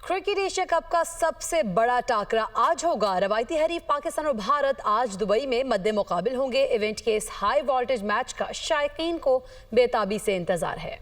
Cricket Asia cup का सबसे बड़ा टाकरा आज होगा। रवायती हरीफ पाकिस्तान और भारत आज दुबई में मद्दे मुकाबिल होंगे। इवेंट के इस हाई वोल्टेज मैच का शायकीन को बेताबी से इंतजार है।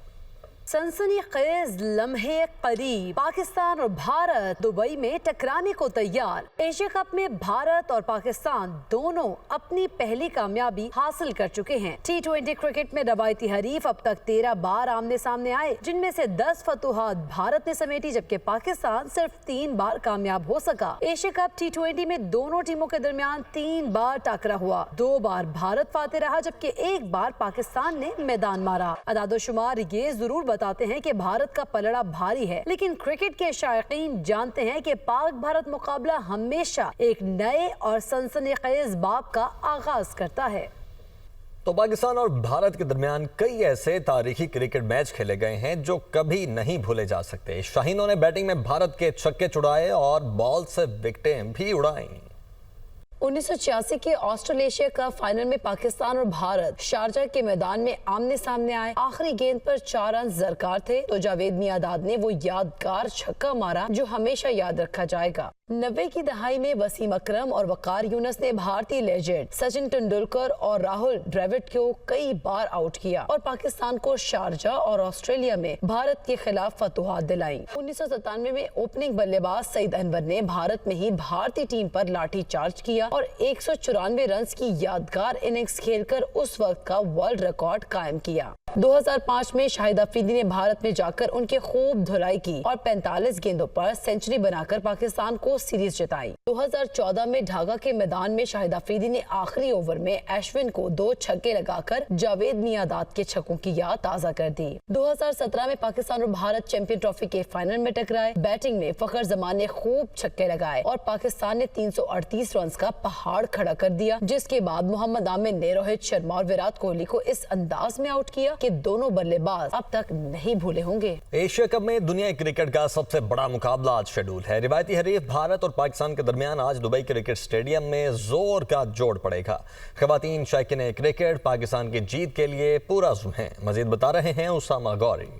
सनसनीखेज लम्हे करीब, पाकिस्तान और भारत दुबई में टकराने को तैयार। एशिया कप में भारत और पाकिस्तान दोनों अपनी पहली कामयाबी हासिल कर चुके हैं। T20 क्रिकेट में रवायती हरीफ अब तक 13 बार आमने सामने आए, जिनमें से 10 फतुहात भारत ने समेटी, जबकि पाकिस्तान सिर्फ 3 बार कामयाब हो सका। एशिया कप T20 में दोनों टीमों के दरमियान 3 बार टाकरा हुआ। 2 बार भारत फाते रहा, जबकि 1 बार पाकिस्तान ने मैदान मारा। अदादोशुमार ये जरूर बताते हैं कि भारत का पलड़ा भारी है, लेकिन क्रिकेट के शायकीन जानते हैं कि पाक भारत मुकाबला हमेशा एक नए और सनसनीखेज बाब का आगाज करता है। तो पाकिस्तान और भारत के दरमियान कई ऐसे तारीखी क्रिकेट मैच खेले गए हैं जो कभी नहीं भूले जा सकते। शाहीनों ने बैटिंग में भारत के छक्के छुड़ाए और बॉल से विकेटें भी उड़ाई। 1986 के ऑस्ट्रेलेशिया कप फाइनल में पाकिस्तान और भारत शारजा के मैदान में आमने सामने आए। आखिरी गेंद पर 4 रन दरकार थे तो जावेद मियांदाद ने वो यादगार छक्का मारा जो हमेशा याद रखा जाएगा। 90 की दहाई में वसीम अकरम और वकार यूनुस ने भारतीय लेजेंड सचिन तेंदुलकर और राहुल द्रविड़ को कई बार आउट किया और पाकिस्तान को शारजा और ऑस्ट्रेलिया में भारत के खिलाफ फतुहात दिलाई। 1997 में ओपनिंग बल्लेबाज सईद अनवर ने भारत में ही भारतीय टीम पर लाठी चार्ज किया और 194 रन की यादगार इनिंग्स खेलकर उस वक्त का वर्ल्ड रिकॉर्ड कायम किया। 2005 में शाहिद अफरीदी ने भारत में जाकर उनकी खूब धुलाई की और 45 गेंदों पर सेंचुरी बनाकर पाकिस्तान को सीरीज जिताई। 2014 में ढाका के मैदान में शाहिद अफरीदी ने आखिरी ओवर में अश्विन को 2 छक्के लगाकर जावेद मियांदाद के छक्कों की याद ताज़ा कर दी। 2017 में पाकिस्तान और भारत चैंपियन ट्रॉफी के फाइनल में टकराए। बैटिंग में फखर जमान ने खूब छक्के लगाए और पाकिस्तान ने 338 रन का पहाड़ खड़ा कर दिया, जिसके बाद मोहम्मद आमिर ने रोहित शर्मा और विराट कोहली को इस अंदाज में आउट किया कि दोनों बल्लेबाज अब तक नहीं भूले होंगे। एशिया कप में दुनिया क्रिकेट का सबसे बड़ा मुकाबला आज शेड्यूल है। रिवायती हरीफ भारत और पाकिस्तान के दरमियान आज दुबई क्रिकेट स्टेडियम में जोर का जोड़ पड़ेगा। खवातीन शौकीन क्रिकेट पाकिस्तान की जीत के लिए पूरा ज़ुम है। मजीद बता रहे हैं उसामा गौरी।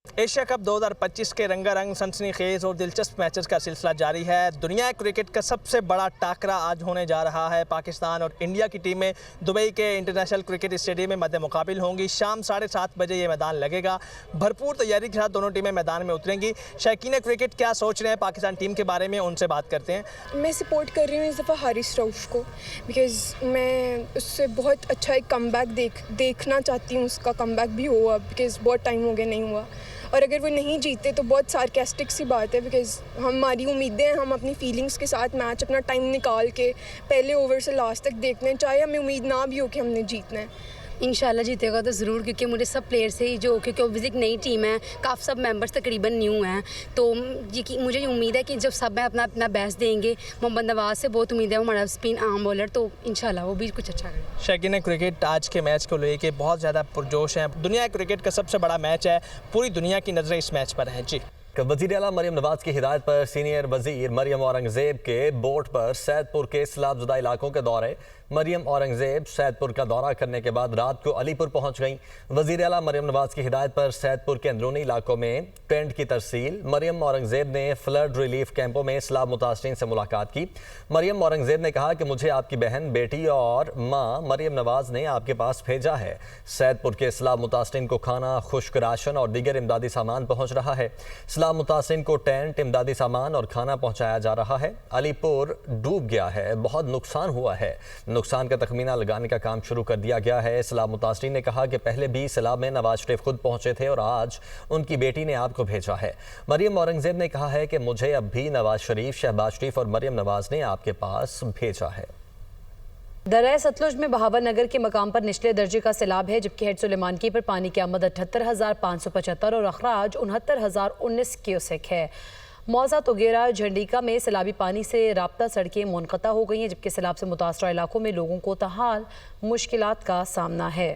एशिया कप 2025 के रंगारंग सनसनीखेज और दिलचस्प मैचेस का सिलसिला जारी है। दुनिया क्रिकेट का सबसे बड़ा टाकरा आज होने जा रहा है। पाकिस्तान और इंडिया की टीमें दुबई के इंटरनेशनल क्रिकेट स्टेडियम में मद्दे मुकाबिल होंगी। शाम 7:30 बजे ये मैदान लगेगा। भरपूर तैयारी के साथ दोनों टीमें मैदान में उतरेंगी। शौकीन क्रिकेट क्या सोच रहे हैं पाकिस्तान टीम के बारे में, उनसे बात करते हैं। मैं सपोर्ट कर रही हूँ इस दफ़ा हारिस रऊफ को, बिकॉज़ मैं उससे बहुत अच्छा एक कमबैक देखना चाहती हूँ। उसका कमबैक भी हुआ, बिकॉज़ बहुत टाइम हो गया नहीं हुआ। और अगर वो नहीं जीते तो बहुत सार्केस्टिक सी बात है, बिकॉज़ हमारी उम्मीदें हैं, हम अपनी फीलिंग्स के साथ मैच अपना टाइम निकाल के पहले ओवर से लास्ट तक देखना है, चाहे हमें उम्मीद ना भी हो कि हमने जीतना है। इंशाल्लाह जीतेगा तो ज़रूर, क्योंकि मुझे सब प्लेयर से ही जो, क्योंकि ओबियसली एक नई टीम है, काफ़ी सब मेंबर्स तकरीबन न्यू हैं, तो मुझे उम्मीद है कि जब सब में अपना बेस्ट देंगे। मोहम्मद नवाज से बहुत उम्मीद है, हमारा स्पिन आर्म बॉलर, तो इंशाल्लाह वो भी कुछ अच्छा करें। शौकीन क्रिकेट आज के मैच को लेके बहुत ज़्यादा पुरजोश हैं। दुनिया क्रिकेट का सबसे बड़ा मैच है, पूरी दुनिया की नज़रें इस मैच पर हैं। जी, वज़ीर आला मरियम नवाज की हिदायत पर सीनियर वज़ीर मरियम औरंगज़ेब के बोट पर सैदपुर के सैलाबज़दा इलाकों के दौरे। मरियम औरंगज़ेब सैदपुर का दौरा करने के बाद रात को अलीपुर पहुंच गईं। वज़ीर आला मरियम नवाज की हिदायत पर सैदपुर के अंदरूनी इलाकों में टेंट की तरसील। मरियम औरंगज़ेब ने फ्लड रिलीफ कैंपों में सैलाब मुतासरीन से मुलाकात की। मरियम औरंगज़ेब ने कहा कि मुझे आपकी बहन, बेटी और माँ मरियम नवाज ने आपके पास भेजा है। सैदपुर के सैलाब मुतासरीन को खाना, खुश्क राशन और दीगर इमदादी सामान पहुँच रहा है। सैलाब मुतासरीन को टेंट, इमदादी सामान और खाना पहुँचाया जा रहा है। अलीपुर डूब गया है, बहुत नुकसान हुआ है। नुकसान का तखमीना लगाने का काम शुरू कर दिया गया है। सैलाब मुतासरीन ने कहा कि पहले भी सैलाब में नवाज शरीफ खुद पहुंचे थे और आज उनकी बेटी ने आपको भेजा है। मरियम औरंगज़ेब ने कहा है कि मुझे अब भी नवाज शरीफ, शहबाज शरीफ और मरियम नवाज ने आपके पास भेजा है। दरिया सतलुज में बहावर नगर के मकाम पर निचले दर्जे का सैलाब है, जबकि हेड सुलेमानकी पर पानी की आमद 78,575 और अखराज 69,019 क्यूसेक है। मौजा तोगेरा झंडीका में सैलाबी पानी से राब्ता सड़कें मुनक़ता हो गई हैं, जबकि सैलाब से मुतासरा इलाकों में लोगों को तहाल मुश्किलात का सामना है।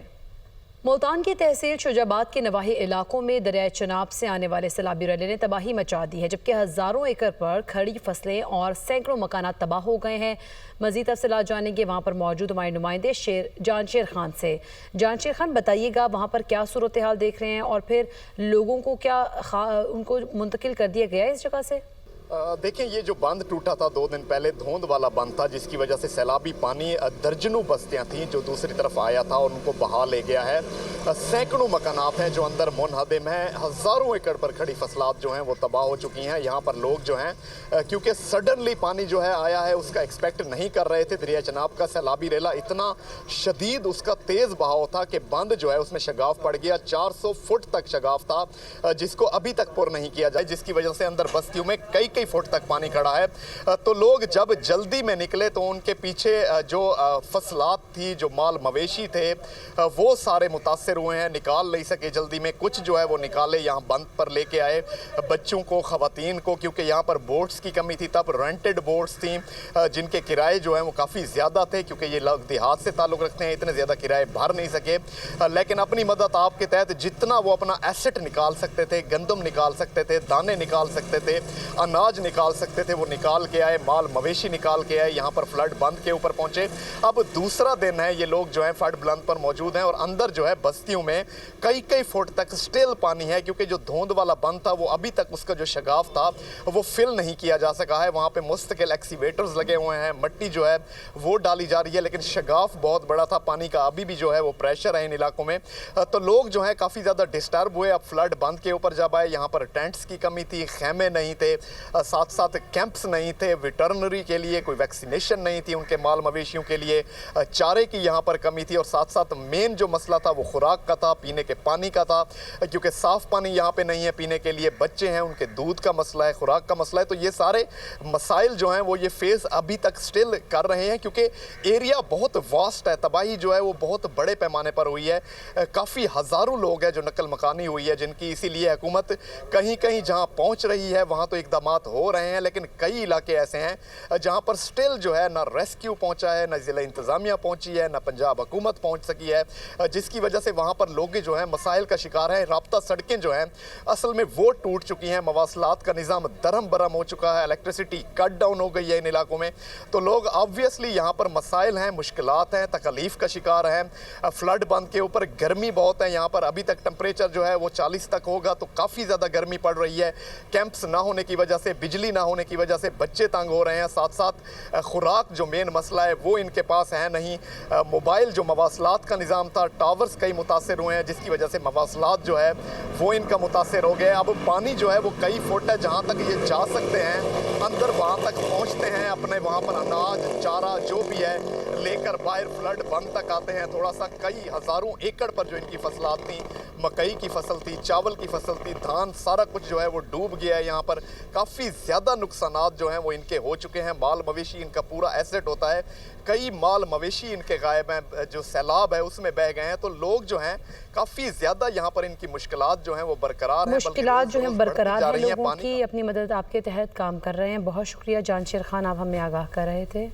मुल्तान की तहसील शुजाबाद के नवाही इलाकों में दरियाए चनाब से आने वाले सैलाबी रैले ने तबाही मचा दी है, जबकि हज़ारों एकड़ पर खड़ी फसलें और सैकड़ों मकानात तबाह हो गए हैं। मज़ीद तफसीलात जानेंगे वहाँ पर मौजूद हमारे नुमाइंदे जानशेर खान से। जानशेर खान, बताइएगा वहाँ पर क्या सूरत हाल देख रहे हैं और फिर लोगों को क्या उनको मुंतकिल कर दिया गया है इस जगह से? देखें, ये जो बांध टूटा था 2 दिन पहले, धोंद वाला बांध था, जिसकी वजह से सैलाबी पानी दर्जनों बस्तियां थीं जो दूसरी तरफ आया था और उनको बहा ले गया है। सैकड़ों मकानात हैं जो अंदर मुनहदिम हैं। हज़ारों एकड़ पर खड़ी फसलात जो हैं वो तबाह हो चुकी हैं। यहाँ पर लोग जो हैं, क्योंकि सडनली पानी जो है आया है, उसका एक्सपेक्ट नहीं कर रहे थे। दरिया चनाब का सैलाबी रेला इतना शदीद, उसका तेज़ बहाव था कि बंद जो है उसमें शगाफ पड़ गया। 400 फुट तक शगाफ था, जिसको अभी तक पुर नहीं किया जाए, जिसकी वजह से अंदर बस्तियों में कई फुट तक पानी खड़ा है। तो लोग जब जल्दी में निकले तो उनके पीछे जो फसलात थी, जो माल मवेशी थे, वो सारे मुतासर हुए हैं, निकाल नहीं सके जल्दी में। कुछ जो है वो निकाले यहाँ बंद पर लेके आए, बच्चों को, ख़वातीन को, क्योंकि यहाँ पर बोट्स की कमी थी। तब रेंटेड बोट्स थी जिनके किराए जो हैं वो काफ़ी ज़्यादा थे, क्योंकि ये लोग देहात से ताल्लुक़ रखते हैं, इतने ज़्यादा किराए भर नहीं सके। लेकिन अपनी मदद आपके तहत जितना वो अपना एसेट निकाल सकते थे, गंदम निकाल सकते थे, दाने निकाल सकते थे, अनाज निकाल सकते थे, वो निकाल के आए, माल मवेशी निकाल के आए। यहाँ पर फ्लड बंद के ऊपर पहुंचे। अब दूसरा दिन है, ये लोग जो है फ्लड बंद पर मौजूद हैं और अंदर जो है बस्तियों में कई फुट तक स्टिल पानी है, क्योंकि जो धोंद वाला बंद था वो अभी तक उसका जो शगाफ था वो फिल नहीं किया जा सका है। वहाँ पे मुस्तकिल एक्सीवेटर्स लगे हुए हैं, मट्टी जो है वो डाली जा रही है, लेकिन शगाफ बहुत बड़ा था पानी का। अभी भी जो है वो प्रेशर है इन इलाकों में। तो लोग जो है काफ़ी ज़्यादा डिस्टर्ब हुए। अब फ्लड बंद के ऊपर जब आए, यहाँ पर टेंट्स की कमी थी, खेमे नहीं थे, साथ साथ कैंप्स नहीं थे, वेटरनरी के लिए कोई वैक्सीनेशन नहीं थी उनके माल मवेशियों के लिए, चारे की यहाँ पर कमी थी, और साथ साथ मेन जो मसला था वो खुराक का था, पीने के पानी का था, क्योंकि साफ़ पानी यहाँ पे नहीं है पीने के लिए। बच्चे हैं, उनके दूध का मसला है, खुराक का मसला है। तो ये सारे मसाइल जो हैं वो ये फेज़ अभी तक स्टिल कर रहे हैं, क्योंकि एरिया बहुत वास्ट है। तबाही जो है वो बहुत बड़े पैमाने पर हुई है। काफ़ी हज़ारों लोग हैं जो नकल मकानी हुई है जिनकी, इसीलिए हुकूमत कहीं कहीं जहाँ पहुँच रही है वहाँ तो इकदाम हो रहे हैं, लेकिन कई इलाके ऐसे हैं जहां पर स्टिल जो है ना रेस्क्यू पहुंचा है, ना ज़िला इंतज़ामिया पहुंची है, ना पंजाब हुकूमत पहुंच सकी है, जिसकी वजह से वहां पर लोग जो हैं मसाइल का शिकार हैं। राब्ता सड़कें जो हैं असल में वो टूट चुकी हैं, मवासलात का निज़ाम दरम बरम हो चुका है, इलेक्ट्रिसिटी कट डाउन हो गई है इन इलाकों में। तो लोग ऑब्वियसली यहाँ पर मसाइल हैं, मुश्किलात हैं, तकलीफ़ का शिकार हैं। फ्लड बंद के ऊपर गर्मी बहुत है यहाँ पर। अभी तक टेम्परेचर जो है वो 40 तक होगा, तो काफ़ी ज़्यादा गर्मी पड़ रही है। कैंप्स ना होने की वजह से, बिजली ना होने की वजह से बच्चे तंग हो रहे हैं। साथ साथ खुराक जो मेन मसला है वो इनके पास है नहीं। मोबाइल जो मवासलात का निज़ाम था, टावर्स कई मुतासर हुए हैं, जिसकी वजह से मवासलात जो है वो इनका मुतासर हो गया। अब पानी जो है वो कई फुट है, जहाँ तक ये जा सकते हैं अंदर वहाँ तक पहुँचते हैं, अपने वहाँ पर अनाज चारा जो भी है लेकर बाहर फ्लड बंद तक आते हैं। थोड़ा सा कई हज़ारों एकड़ पर जो इनकी फसलात थी, मकई की फसल थी, चावल की फसल थी, धान, सारा कुछ जो है वो डूब गया है। यहाँ पर काफ़ी ज़्यादा नुकसानात जो हैं वो इनके हो चुके हैं। माल मवेशी इनका पूरा एसेट होता है, कई माल मवेशी इनके गायब हैं, जो सैलाब है उसमें बह गए हैं। तो लोग जो हैं काफ़ी ज़्यादा यहाँ पर इनकी मुश्किलात जो हैं वो बरकरार हैं, मुश्किलात जो हैं बरकरार हैं। लोगों की अपनी मदद आपके तहत काम कर रहे हैं। बहुत शुक्रिया जानशेर खान, आप हमें आगाह कर रहे थे।